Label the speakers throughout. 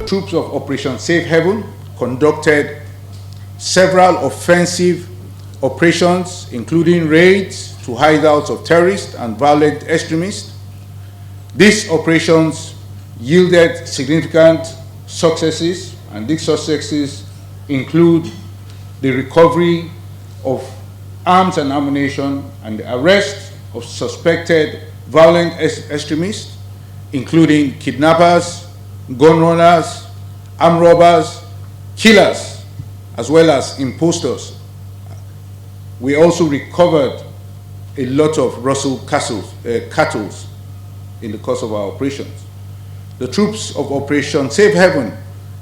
Speaker 1: Troops of Operation Safe Haven conducted several offensive operations, including raids to hideouts of terrorists and violent extremists. These operations yielded significant successes, and these successes include the recovery of arms and ammunition and the arrest of suspected violent extremists, including kidnappers, gun runners, armed robbers, killers, as well as impostors. We also recovered a lot of Russell cattle in the course of our operations. The troops of Operation Safe Haven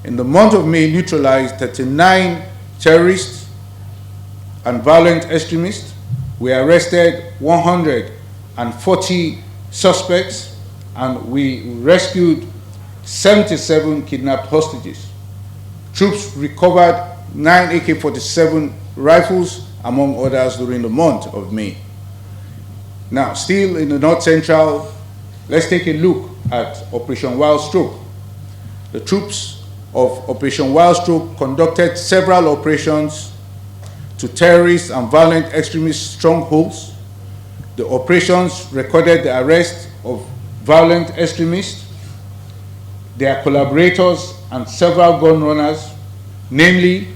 Speaker 1: in the month of May neutralized 39 terrorists and violent extremists. We arrested 140 suspects, and we rescued 77 kidnapped hostages. Troops recovered 9 AK-47 rifles, among others, during the month of May. Now, still in the North Central, let's take a look at Operation Wild Stroke. The troops of Operation Wild Stroke conducted several operations to terrorist and violent extremist strongholds. The operations recorded the arrest of violent extremists, their collaborators, and several gun runners. Namely,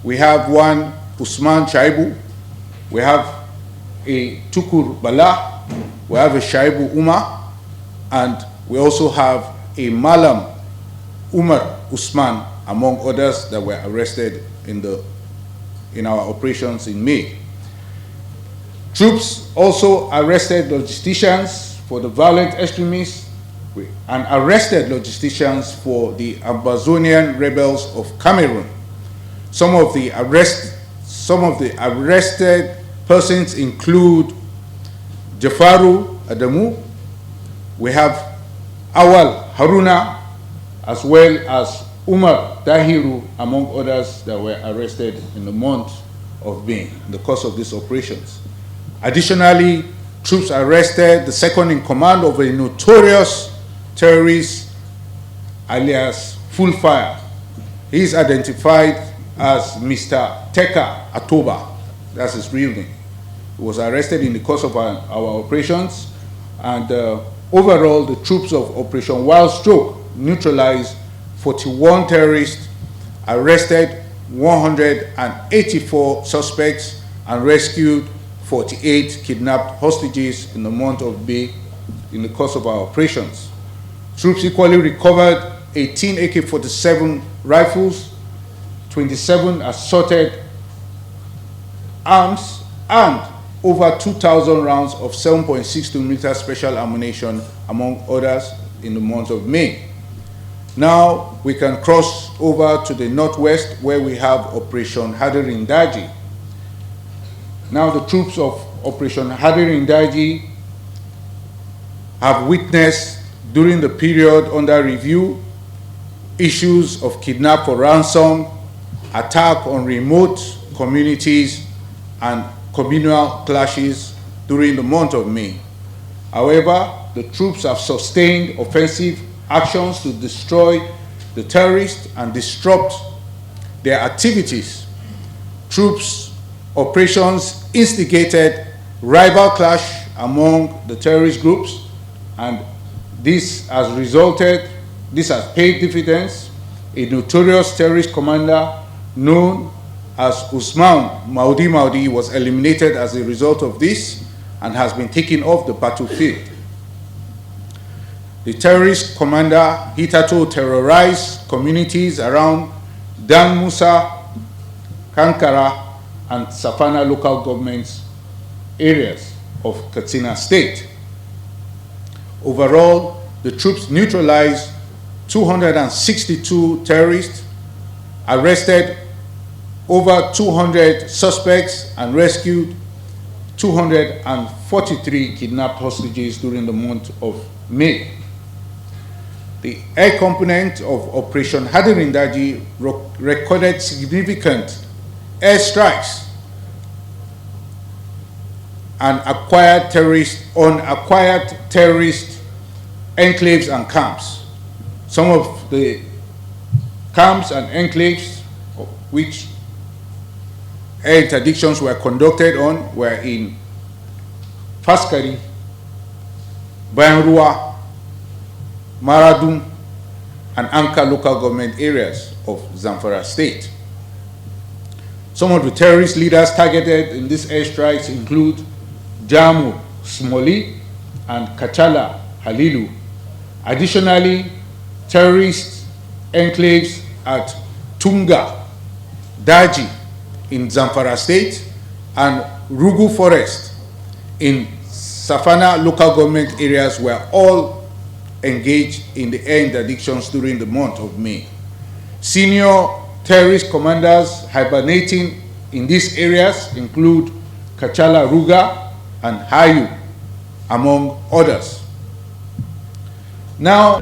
Speaker 1: we have one Usman Shaibu, we have a Tukur Bala, we have a Shaibu Umar, and we also have a Malam Umar Usman, among others that were arrested in our operations in May. Troops also arrested logisticians for the violent extremists and arrested logisticians for the Ambazonian rebels of Cameroon. Some of the arrested persons include Jafaru Adamu, we have Awal Haruna, as well as Umar Dahiru, among others that were arrested in the month of May in the course of these operations. Additionally, troops arrested the second in command of a notorious terrorist, alias Full Fire. He is identified as Mr. Teka Atoba. That's his real name. He was arrested in the course of our operations, and overall, the troops of Operation Wild Stroke neutralized 41 terrorists, arrested 184 suspects, and rescued 48 kidnapped hostages in the month of May in the course of our operations. Troops equally recovered 18 AK-47 rifles, 27 assorted arms, and over 2,000 rounds of 7.62mm special ammunition, among others, in the month of May. Now we can cross over to the northwest, where we have Operation Hadirin Daji. Now the troops of Operation Hadirin Daji have witnessed, during the period under review, issues of kidnap for ransom, attack on remote communities, and communal clashes during the month of May. However, the troops have sustained offensive actions to destroy the terrorists and disrupt their activities. Troops' operations instigated rival clash among the terrorist groups, and this has paid dividends. A notorious terrorist commander known as Usman Maudi was eliminated as a result of this and has been taken off the battlefield. The terrorist commander hitherto terrorized communities around Dan Musa, Kankara, and Safana local government areas of Katsina State. Overall, the troops neutralized 262 terrorists, arrested over 200 suspects, and rescued 243 kidnapped hostages during the month of May. The air component of Operation Hadirin Daji recorded significant airstrikes and acquired terrorist enclaves and camps. Some of the camps and enclaves which air interdictions were conducted on were in Faskari, Bayanrua, Maradun, and Anka local government areas of Zamfara state. Some of the terrorist leaders targeted in these airstrikes include Jamu Smoli and Kachala Halilu. Additionally, terrorist enclaves at Tunga, Daji in Zamfara state, and Rugu Forest in Safana local government areas were all engaged in the air interdictions during the month of May. Senior terrorist commanders hibernating in these areas include Kachala Ruga and Hayu, among others. Now,